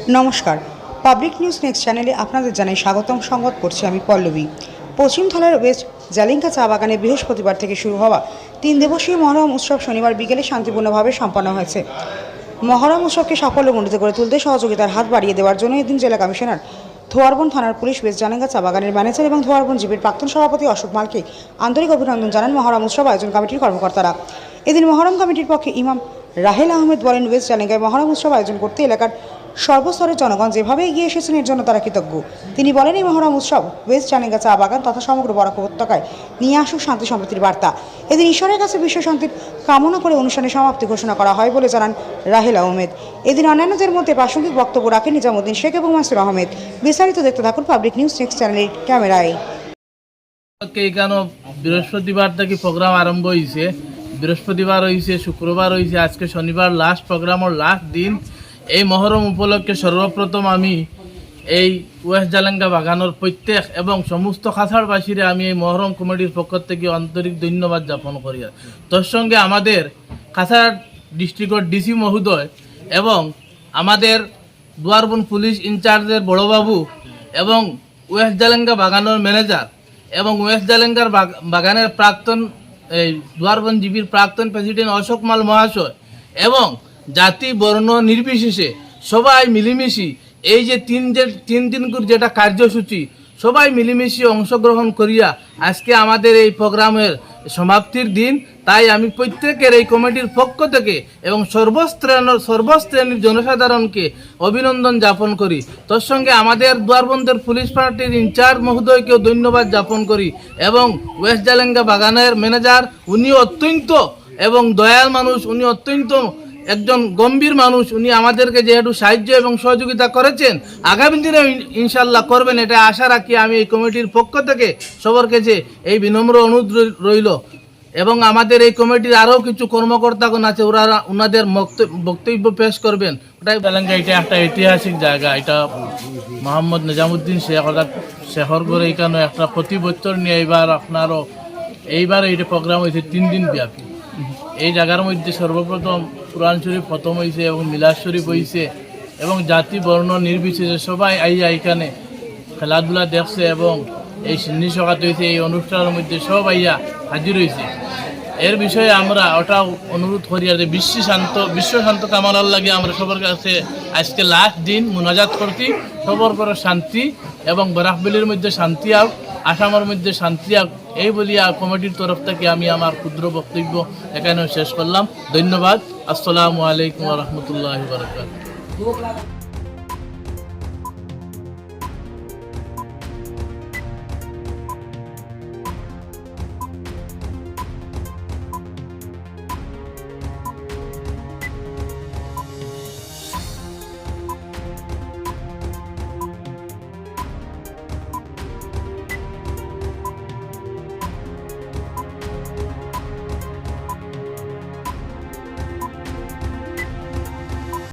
নমস্কার, public news next চ্যানেলে আপনাদের জানাই স্বাগতম। সংবাদ পড়ছি আমি পল্লবী। পশ্চিম থানার ওয়েস্ট জালিঙ্কা চা বাগানে বৃহস্পতিবার থেকে শুরু হওয়া 3 দিবসীয় মহরম উৎসব শনিবার বিকেলে শান্তিপূর্ণভাবে সম্পন্ন হয়েছে। মহরম উৎসবকে সাফল্যমণ্ডিত করে তুলতে সহযোগিতার হাত বাড়িয়ে দেওয়ার জন্য এদিন জেলা কমিশনার ধোয়ারবন থানার পুলিশ ওয়েস্ট জালিঙ্কা চা বাগানের ম্যানেজার এবং ধোয়ারবন জিপির প্রাক্তন সভাপতি অশোক মালকে আন্তরিক অভিনন্দন জানান মহরম উৎসব আয়োজন কমিটির কর্মকর্তারা। এদিন মহরম কমিটির পক্ষে ইমাম রাহেল আহমেদ বলেন, ওয়েস্ট জালিঙ্গায় মহরম উৎসব আয়োজন করতে এলাকার সর্বস্তরের জনগণ যেভাবে এগিয়ে এসেছেন এর জন্য তারা কৃতজ্ঞ। তিনি বলেন, এই মহরম উৎসব ওয়েস্ট জালিঙ্গা চা বাগান তথা সমগ্র বরাক উপত্যকায় নিয়ে আসুক শান্তি সম্প্রীতির বার্তা। এদিন ঈশ্বরের কাছে বিশ্ব শান্তির কামনা করে অনুষ্ঠানের সমাপ্তি ঘোষণা করা হয় বলে জানান রাহেল আহমেদ। এদিন অন্যান্যদের মধ্যে প্রাসঙ্গিক বক্তব্য রাখেন নিজামুদ্দিন শেখ এবং মাসুর আহমেদ। বিস্তারিত দেখতে থাকুন পাবলিক নিউজ নেক্সট চ্যানেলের ক্যামেরায়। এখানে বৃহস্পতিবার থেকে প্রোগ্রাম আরম্ভ হয়েছে। বৃহস্পতিবার হয়েছে, শুক্রবার হয়েছে, আজকে শনিবার লাস্ট প্রোগ্রামের লাস্ট দিন। এই মহরম উপলক্ষে সর্বপ্রথম আমি এই ওয়েস্ট জালিঙ্গা বাগানের প্রত্যেক এবং সমস্ত খাসাড়বাসীরা আমি এই মহরম কমিটির পক্ষ থেকে আন্তরিক ধন্যবাদ জ্ঞাপন করি। তোর সঙ্গে আমাদের খাসাড় ডিস্ট্রিক্টের ডিসি মহোদয় এবং আমাদের দুয়ারবন পুলিশ ইনচার্জের বড়বাবু এবং ওয়েস্ট জালিঙ্গা বাগানের ম্যানেজার এবং ওয়েস্ট জালিঙ্গার বাগানের প্রাক্তন এই দুয়ারবন জিপির প্রাক্তন প্রেসিডেন্ট অশোক মাল মহাশয় এবং জাতি বর্ণ নির্বিশেষে সবাই মিলেমিশে এই যে তিন দিন যেটা কার্যসূচি সবাই মিলেমিশে অংশগ্রহণ করিয়া আজকে আমাদের এই প্রোগ্রামের সমাপ্তির দিন। তাই আমি প্রত্যেকের এই কমিটির পক্ষ থেকে এবং সর্বশ্রেণীর জনসাধারণকে অভিনন্দন জ্ঞাপন করি। তোর সঙ্গে আমাদের দুয়ারবন্দের পুলিশ পার্টির ইনচার্জ মহোদয়কেও ধন্যবাদ জ্ঞাপন করি এবং ওয়েস্ট জালিঙ্গা বাগানের ম্যানেজার, উনি অত্যন্ত এবং দয়াল মানুষ, উনি অত্যন্ত একজন গম্ভীর মানুষ। উনি আমাদেরকে যেহেতু সাহায্য এবং সহযোগিতা করেছেন, আগামী দিনে ইনশাল্লাহ করবেন, এটা আশা রাখি আমি এই কমিটির পক্ষ থেকে সবার কাছে এই বিনম্র অনুরোধ রইল। এবং আমাদের এই কমিটির আরও কিছু কর্মকর্তাগণ আছে, ওনাদের বক্তব্য পেশ করবেন। ওটাই জালিঙ্গা এটা একটা ঐতিহাসিক জায়গা। এটা মোহাম্মদ নিজামুদ্দিন শেখ অর্থাৎ শেখরগড় এইখানে একটা প্রতি বছর নিয়ে এইবার এইটা প্রোগ্রাম হয়েছে 3 দিন ব্যাপী। এই জায়গার মধ্যে সর্বপ্রথম কোরআন শরীফ প্রথম হয়েছে এবং মিলাদ শরীফ হয়েছে এবং জাতি বর্ণ নির্বিশেষে সবাই আইয়া এখানে খেলাধুলা দেখছে এবং এই সিন্নি সকাত হয়েছে। এই অনুষ্ঠানের মধ্যে সব আইয়া হাজির হয়েছে। এর বিষয়ে আমরা ওটাও অনুরোধ করি আর বিশ্ব শান্ত কামনার লাগে আমরা সবার কাছে আজকে লাস্ট দিন মুনাজাত করছি, সবার করে শান্তি এবং বরাকবেলির মধ্যে শান্তি আও, আসামের মধ্যে শান্তি আও, এই বলিয়া কমিটির তরফ থেকে আমি আমার ক্ষুদ্র বক্তব্য এখানেও শেষ করলাম। ধন্যবাদ। আসসালামু আলাইকুম ওয়া রাহমাতুল্লাহি ওয়া বারাকাতুহু।